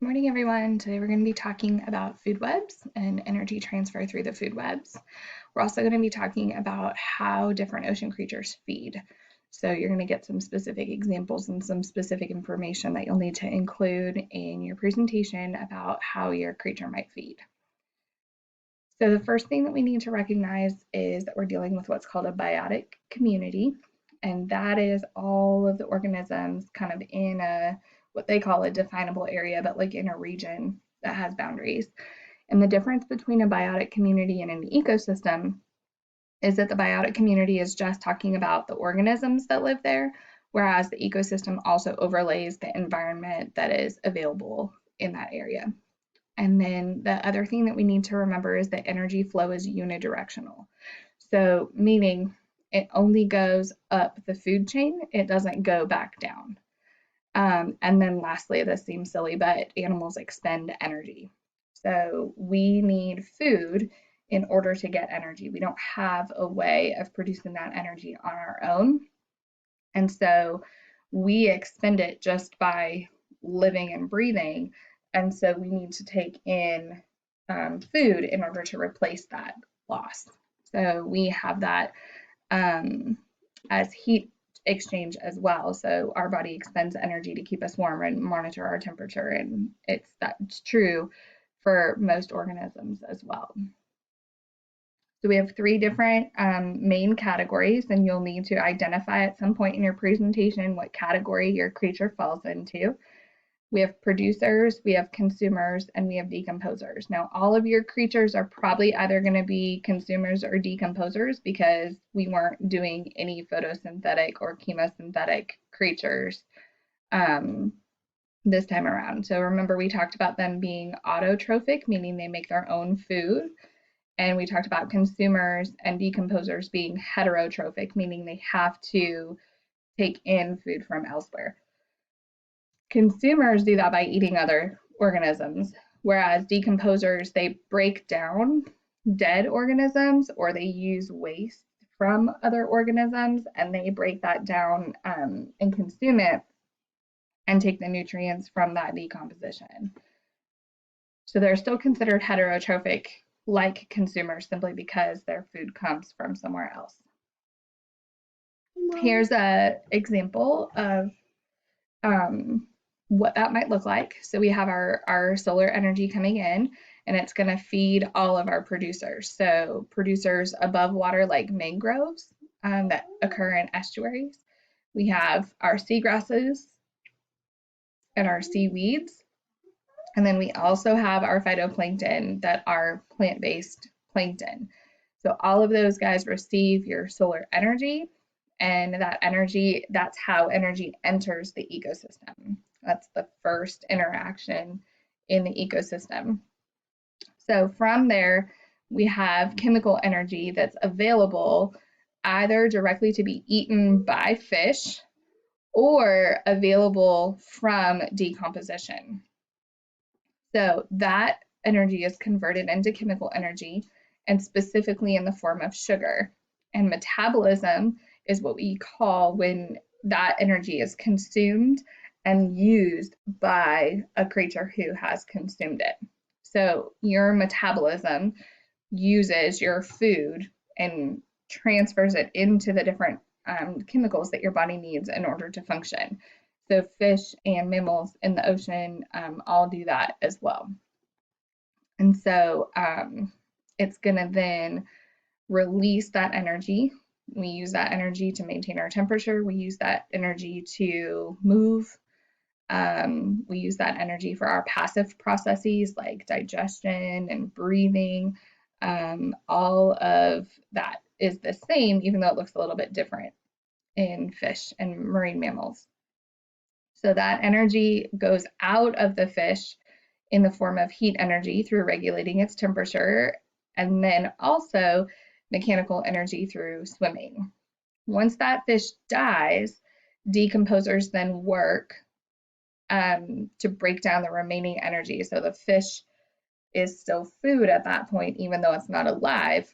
Morning, everyone. Today we're going to be talking about food webs and energy transfer through the food webs. We're also going to be talking about how different ocean creatures feed. So you're going to get some specific examples and some specific information that you'll need to include in your presentation about how your creature might feed. So the first thing that we need to recognize is that we're dealing with what's called a biotic community, and that is all of the organisms kind of in what they call a definable area, but like in a region that has boundaries. And the difference between a biotic community and an ecosystem is that the biotic community is just talking about the organisms that live there, whereas the ecosystem also overlays the environment that is available in that area. And then the other thing that we need to remember is that energy flow is unidirectional. So, meaning it only goes up the food chain, it doesn't go back down. And then lastly, this seems silly, but animals expend energy. So we need food in order to get energy. We don't have a way of producing that energy on our own. And so we expend it just by living and breathing. And so we need to take in food in order to replace that loss. So we have that as heat exchange as well. So our body expends energy to keep us warm and monitor our temperature, and that's true for most organisms as well. So we have three different main categories, and you'll need to identify at some point in your presentation what category your creature falls into. We have producers, we have consumers, and we have decomposers. Now, all of your creatures are probably either going to be consumers or decomposers because we weren't doing any photosynthetic or chemosynthetic creatures this time around. So remember, we talked about them being autotrophic, meaning they make their own food. And we talked about consumers and decomposers being heterotrophic, meaning they have to take in food from elsewhere. Consumers do that by eating other organisms, whereas decomposers, they break down dead organisms or they use waste from other organisms and they break that down and consume it and take the nutrients from that decomposition. So they're still considered heterotrophic like consumers simply because their food comes from somewhere else. Here's an example of what that might look like. So we have our solar energy coming in and it's going to feed all of our producers. So producers above water like mangroves that occur in estuaries. We have our seagrasses and our seaweeds. And then we also have our phytoplankton that are plant-based plankton. So all of those guys receive your solar energy, and that energy, that's how energy enters the ecosystem. That's the first interaction in the ecosystem. So from there, we have chemical energy that's available either directly to be eaten by fish or available from decomposition. So that energy is converted into chemical energy and specifically in the form of sugar. And metabolism is what we call when that energy is consumed and used by a creature who has consumed it. So your metabolism uses your food and transfers it into the different chemicals that your body needs in order to function. So fish and mammals in the ocean all do that as well. And so it's going to then release that energy. We use that energy to maintain our temperature. We use that energy to move. We use that energy for our passive processes like digestion and breathing. All of that is the same, even though it looks a little bit different in fish and marine mammals. So that energy goes out of the fish in the form of heat energy through regulating its temperature, and then also mechanical energy through swimming. Once that fish dies, decomposers then work to break down the remaining energy. So the fish is still food at that point, even though it's not alive.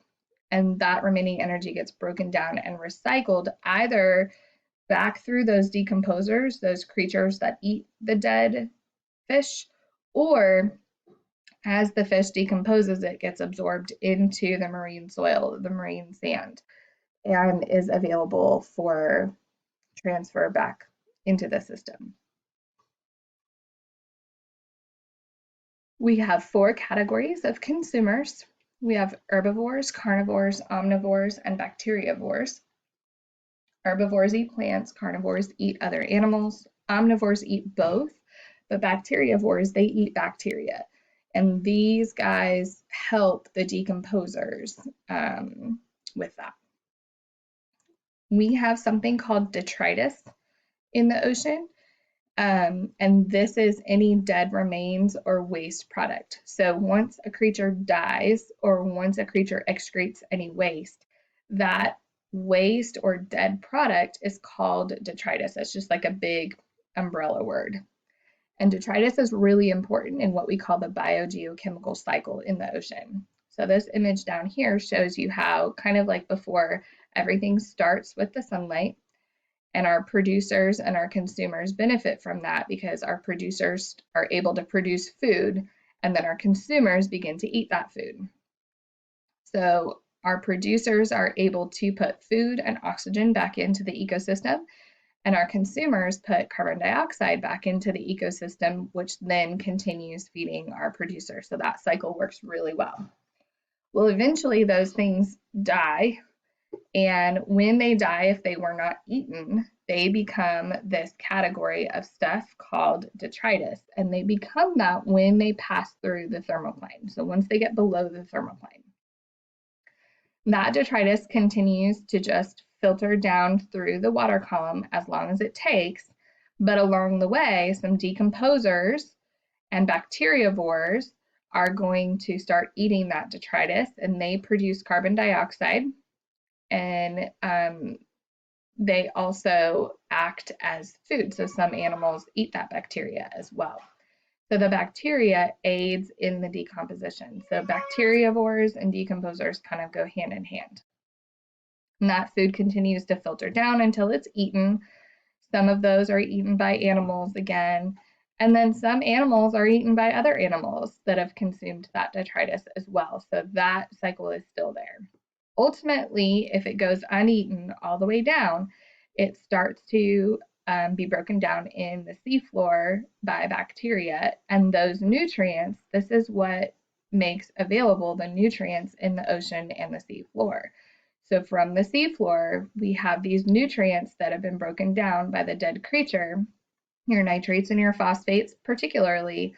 And that remaining energy gets broken down and recycled either back through those decomposers, those creatures that eat the dead fish, or as the fish decomposes, it gets absorbed into the marine soil, the marine sand, and is available for transfer back into the system. We have 4 categories of consumers. We have herbivores, carnivores, omnivores, and bacteriivores. Herbivores eat plants, carnivores eat other animals, omnivores eat both, but bacteriivores, they eat bacteria. And these guys help the decomposers with that. We have something called detritus in the ocean. And this is any dead remains or waste product. So once a creature dies or once a creature excretes any waste, that waste or dead product is called detritus. It's just like a big umbrella word. And detritus is really important in what we call the biogeochemical cycle in the ocean. So this image down here shows you how, kind of like before, everything starts with the sunlight. And our producers and our consumers benefit from that because our producers are able to produce food, and then our consumers begin to eat that food. So our producers are able to put food and oxygen back into the ecosystem, and our consumers put carbon dioxide back into the ecosystem, which then continues feeding our producers. So that cycle works really well. Well, eventually those things die. And when they die, if they were not eaten, they become this category of stuff called detritus. And they become that when they pass through the thermocline. So once they get below the thermocline. That detritus continues to just filter down through the water column as long as it takes. But along the way, some decomposers and bacteriivores are going to start eating that detritus, and they produce carbon dioxide. And they also act as food. So some animals eat that bacteria as well. So the bacteria aids in the decomposition. So bacteriivores and decomposers kind of go hand in hand. And that food continues to filter down until it's eaten. Some of those are eaten by animals again. And then some animals are eaten by other animals that have consumed that detritus as well. So that cycle is still there. Ultimately, if it goes uneaten all the way down, it starts to be broken down in the seafloor by bacteria, and those nutrients, this is what makes available the nutrients in the ocean and the seafloor. So from the seafloor, we have these nutrients that have been broken down by the dead creature, your nitrates and your phosphates particularly,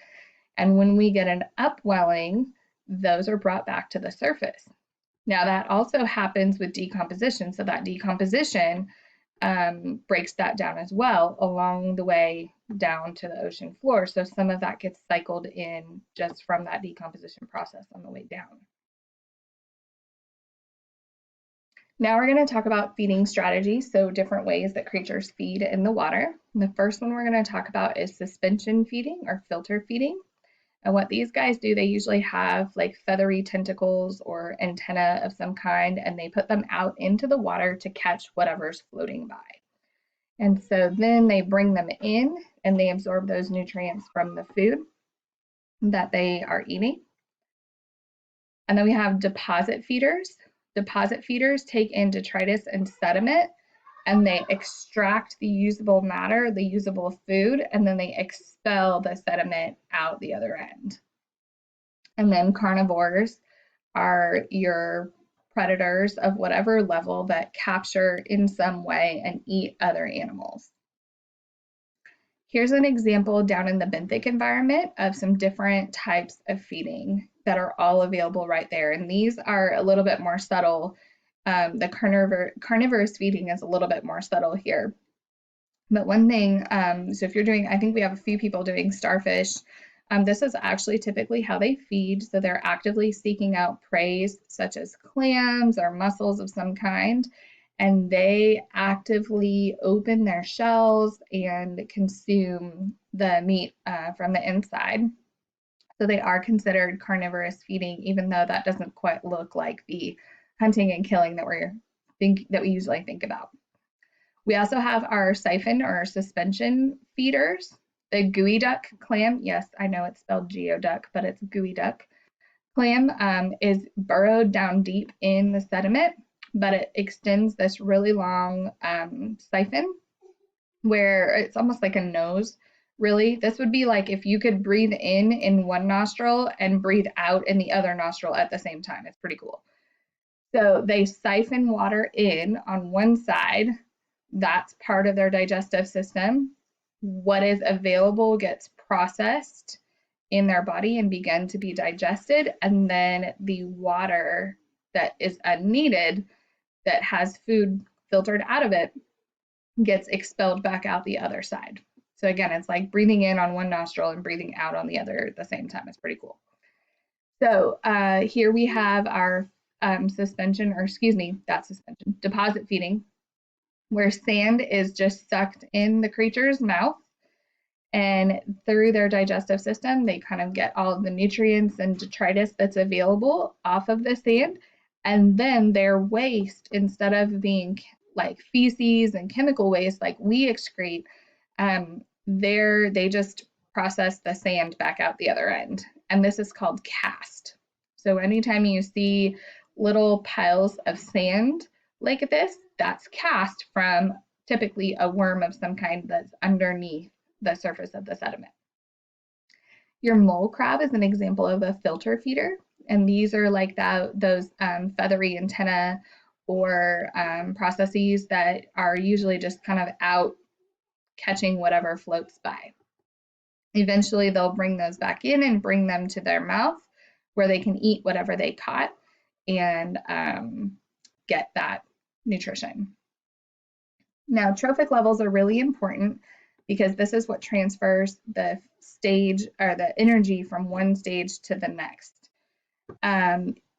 and when we get an upwelling, those are brought back to the surface. Now that also happens with decomposition, so that decomposition breaks that down as well along the way down to the ocean floor. So some of that gets cycled in just from that decomposition process on the way down. Now we're going to talk about feeding strategies, so different ways that creatures feed in the water. And the first one we're going to talk about is suspension feeding or filter feeding. And what these guys do, they usually have like feathery tentacles or antenna of some kind, and they put them out into the water to catch whatever's floating by. And so then they bring them in and they absorb those nutrients from the food that they are eating. And then we have deposit feeders. Deposit feeders take in detritus and sediment, and they extract the usable matter, the usable food, and then they expel the sediment out the other end. And then carnivores are your predators of whatever level that capture in some way and eat other animals. Here's an example down in the benthic environment of some different types of feeding that are all available right there. And these are a little bit more subtle. The carnivorous feeding is a little bit more subtle here. But one thing, so if you're doing, I think we have a few people doing starfish. This is actually typically how they feed. So they're actively seeking out prey such as clams or mussels of some kind, and they actively open their shells and consume the meat from the inside. So they are considered carnivorous feeding, even though that doesn't quite look like the hunting and killing that we usually think about. We also have our siphon or suspension feeders. The geoduck clam, yes, I know it's spelled geoduck, but it's geoduck clam, is burrowed down deep in the sediment, but it extends this really long siphon where it's almost like a nose, really. This would be like if you could breathe in one nostril and breathe out in the other nostril at the same time. It's pretty cool. So they siphon water in on one side. That's part of their digestive system. What is available gets processed in their body and begin to be digested. And then the water that is unneeded, that has food filtered out of it, gets expelled back out the other side. So again, it's like breathing in on one nostril and breathing out on the other at the same time. It's pretty cool. So here we have our suspension, or excuse me, not suspension, deposit feeding, where sand is just sucked in the creature's mouth, and through their digestive system, they kind of get all of the nutrients and detritus that's available off of the sand. And then their waste, instead of being like feces and chemical waste like we excrete, they just process the sand back out the other end. And this is called cast. So anytime you see little piles of sand like this, that's cast from typically a worm of some kind that's underneath the surface of the sediment. Your mole crab is an example of a filter feeder, and these are like those feathery antenna or processes that are usually just kind of out catching whatever floats by. Eventually, they'll bring those back in and bring them to their mouth where they can eat whatever they caught and get that nutrition. Now, trophic levels are really important because this is what transfers the stage or the energy from one stage to the next.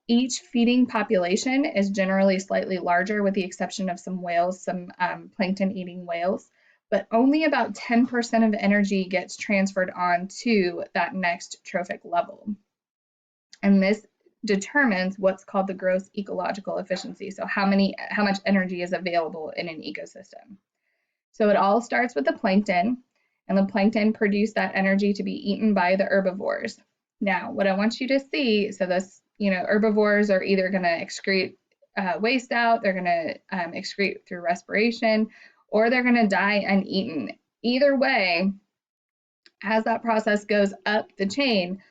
Each feeding population is generally slightly larger, with the exception of some whales, some plankton-eating whales, but only about 10% of energy gets transferred on to that next trophic level. And this determines what's called the gross ecological efficiency. So how much energy is available in an ecosystem. So it all starts with the plankton, and the plankton produce that energy to be eaten by the herbivores. Now, what I want you to see, so this, herbivores are either going to excrete waste out, they're going to excrete through respiration, or they're going to die uneaten. Either way, as that process goes up the chain,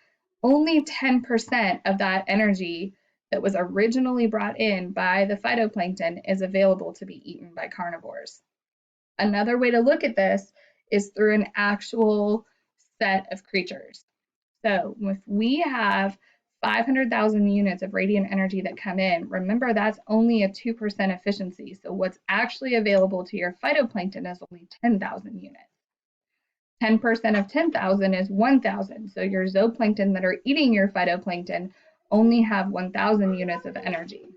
only 10% of that energy that was originally brought in by the phytoplankton is available to be eaten by carnivores. Another way to look at this is through an actual set of creatures. So if we have 500,000 units of radiant energy that come in, remember that's only a 2% efficiency. So what's actually available to your phytoplankton is only 10,000 units. 10% of 10,000 is 1,000. So your zooplankton that are eating your phytoplankton only have 1,000 units of energy.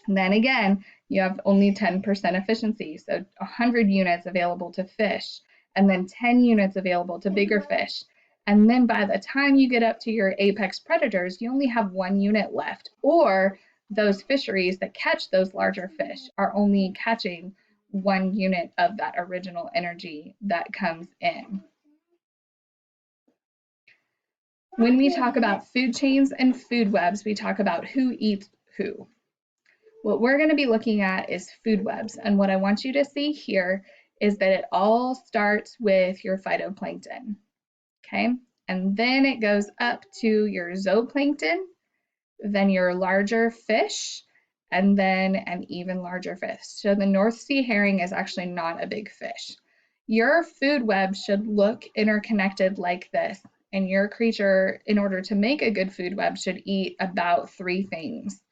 And then again, you have only 10% efficiency, so 100 units available to fish, and then 10 units available to bigger fish. And then by the time you get up to your apex predators, you only have 1 unit left, or those fisheries that catch those larger fish are only catching 1 unit of that original energy that comes in. When we talk about food chains and food webs, we talk about who eats who. What we're going to be looking at is food webs, and what I want you to see here is that it all starts with your phytoplankton, okay? And then it goes up to your zooplankton, then your larger fish, and then an even larger fish. So the North Sea herring is actually not a big fish. Your food web should look interconnected like this, and your creature, in order to make a good food web, should eat about 3 things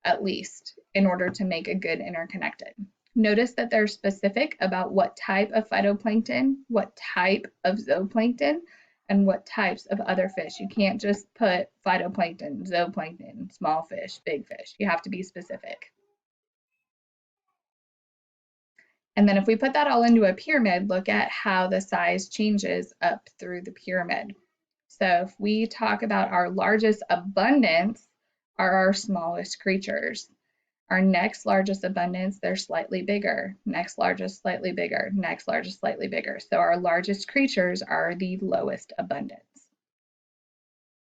at least in order to make a good interconnected. Notice that they're specific about what type of phytoplankton, what type of zooplankton, and what types of other fish. You can't just put phytoplankton, zooplankton, small fish, big fish. You have to be specific. And then if we put that all into a pyramid, look at how the size changes up through the pyramid. So if we talk about our largest abundance are our smallest creatures. Our next largest abundance, they're slightly bigger. Next largest, slightly bigger. Next largest, slightly bigger. So our largest creatures are the lowest abundance.